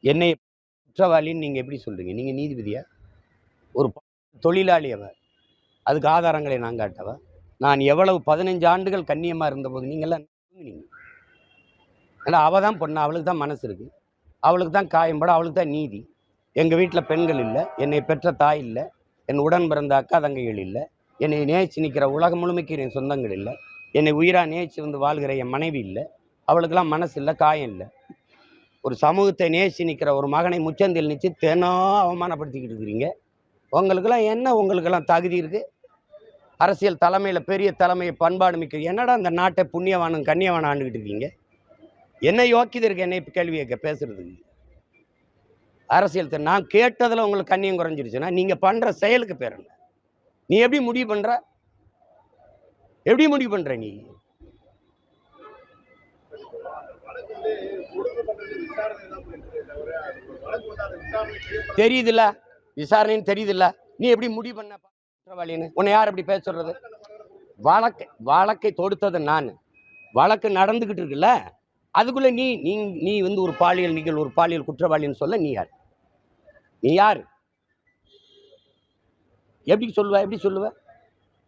என்னை குற்றவாளின்னு நீங்க எப்படி சொல்றீங்க? நீங்க நீதிபதியா? ஒரு தொழிலாளி அவர். அதுக்கு ஆதாரங்களை நான் காட்டவா? நான் எவ்வளவு 15 ஆண்டுகள் கண்ணியமா இருந்தபோது நீங்கெல்லாம் தூங்குனீங்க. ஏன்னா அவ தான் பொண்ணு, அவளுக்கு தான் மனசு இருக்கு. அவளுக்கு தான் காயம்படும், அவளுக்கு தான் நீதி. எங்க வீட்ல பெண்கள் இல்ல, என்னை பெற்ற தாய் இல்ல, என் உடன் பிறந்த அக்கா தங்கைகள் இல்ல, என்னை நேசிச்சு நிக்கிற உலகம் முழுமைக்கு என் சொந்தங்கள் இல்ல, என்னை உயிரா நேசிச்சு வந்து வாழ்கிற என் மனைவி இல்ல, அவளுக்கெல்லாம் மனசு இல்ல, காயம் இல்ல. ஒரு சமூகத்தை நேசி நிற்கிற ஒரு மகனை முச்சந்தில் நிச்சு தினம் அவமானப்படுத்திக்கிட்டு இருக்கிறீங்க. உங்களுக்கெல்லாம் என்ன உங்களுக்கெல்லாம் தகுதி இருக்கு? அரசியல் தலைமையில பெரிய தலைமையை பண்பாடு மிக்க என்னடா இந்த நாட்டை புண்ணியவானும் கண்ணியவானும் ஆண்டுகிட்டு இருக்கீங்க? என்ன யோக்கியது இருக்கு என்னை கேள்வி கேட்க பேசுறதுக்கு? அரசியல் நான் கேட்டதுல உங்களுக்கு கண்ணியம் குறைஞ்சிருச்சுன்னா நீங்க பண்ற செயலுக்கு பேர் என்ன? நீ எப்படி முடிவு பண்ற? எப்படி முடிவு பண்ற நீ? தெரியுதுல்ல, விசாரணைன்னு தெரியுதுல்ல, நீ எப்படி முடிவு பண்ண குற்றவாளின்னு? உன்னை யார் எப்படி பேச சொல்றது? வழக்கை தொடுத்தது நான். வழக்கு நடந்துகிட்டு இருக்குல்ல, அதுக்குள்ள நீ நீ நீ வந்து ஒரு பாலியல் நீங்கள் ஒரு பாலியல் குற்றவாளின்னு சொல்ல நீ யார்? நீ யார்? எப்படி சொல்லுவ? எப்படி சொல்லுவ?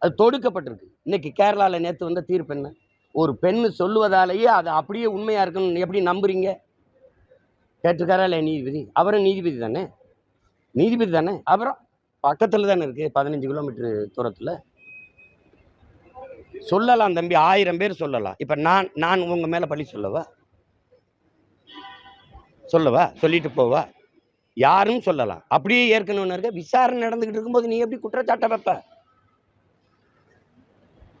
அது தொடுக்கப்பட்டிருக்கு. இன்னைக்கு கேரளால நேத்து வந்த தீர்ப்பு என்ன? ஒரு பெண்ணு சொல்லுவதாலேயே அது அப்படியே உண்மையா இருக்குன்னு எப்படி நம்புறீங்க? கேட்டிருக்காரா இல்லையா நீதிபதி? அவரும் நீதிபதி தானே? நீதிபதி தானே? அப்புறம் பக்கத்துல தானே இருக்கு, 15 கிலோமீட்டர் தூரத்துல. சொல்லலாம் தம்பி, 1000 பேர் சொல்லலாம். இப்ப நான் உங்க மேல பழி சொல்லவா? சொல்லிட்டு போவா? யாரும் சொல்லலாம். அப்படியே ஏற்கனவே இருக்க விசாரணை நடந்துகிட்டு இருக்கும்போது நீ எப்படி குற்றச்சாட்டை வைப்ப?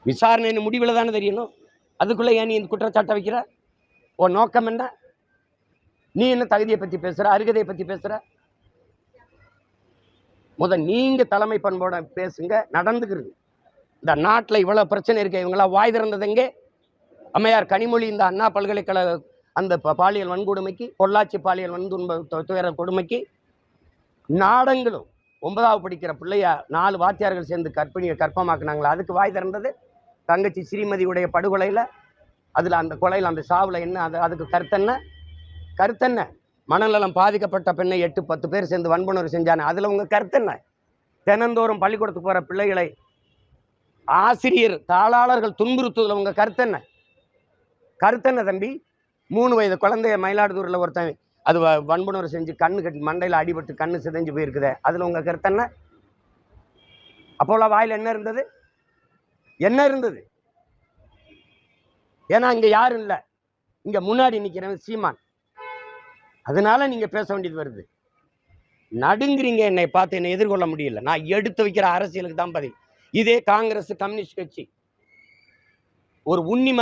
விசாரணை முடிவில் தானே தெரியணும். அதுக்குள்ள ஏன் நீ இந்த குற்றச்சாட்டை வைக்கிற? உன் நோக்கம் என்ன? நீ என்ன தகுதியை பத்தி பேசுற, அருகதையை பத்தி பேசுற? நீங்க தலைமை பண்போட பேசுங்க. நடந்துக்கிறது இந்த நாட்டில் இவ்வளவு பிரச்சனை இருக்கு. இவங்களா வாய் திறந்தது எங்கே? அம்மையார் கனிமொழி இந்த அண்ணா பல்கலைக்கழக அந்த பாலியல் வன்கொடுமைக்கு, பொள்ளாச்சி பாலியல் துயர கொடுமைக்கு நாடங்களும் 9வது படிக்கிற பிள்ளைய 4 வாத்தியார்கள் சேர்ந்து கற்பமாக்குனாங்களா? அதுக்கு வாய் திறந்தது தங்கச்சி ஸ்ரீமதியுடைய படுகொலையில. அதுல அந்த கொலையில் அந்த சாவுல என்ன அதுக்கு கருத்தென்ன? மனநலம் பாதிக்கப்பட்ட பெண்ணை 8-10 பேர் சேர்ந்து வன்புணர்வு செஞ்சானே, அதுல உங்க கருத்தென்ன? தினந்தோறும் பள்ளிக்கூடத்துக்கு போற பிள்ளைகளை ஆசிரியர் தாளாளர்கள் துன்புறுத்துவதில் உங்க கருத்தென்ன தம்பி? 3 வயது குழந்தைய மயிலாடுதுறையில் ஒருத்தன் அது வன்புணர்வு செஞ்சு கண்ணு கட்டி மண்டையில் அடிபட்டு கண்ணு சிதைஞ்சு போயிருக்குது. அதுல உங்க கருத்தென்ன? அப்போல வாயில் என்ன இருந்தது? ஏன்னா இங்க யாரும் இல்லை, இங்க முன்னாடி நிக்கிறவன் சீமான். அதனால நீங்க பேச வேண்டியது வருது. நடுங்குறீங்க, என்னை பார்த்து என்னை எதிர்கொள்ள முடியல. நான் எடுத்து வைக்கிற அரசியலுக்கு தான் பதில். இதே காங்கிரஸ் கம்யூனிஸ்ட் கட்சி ஒரு உண்ணி மாதிரி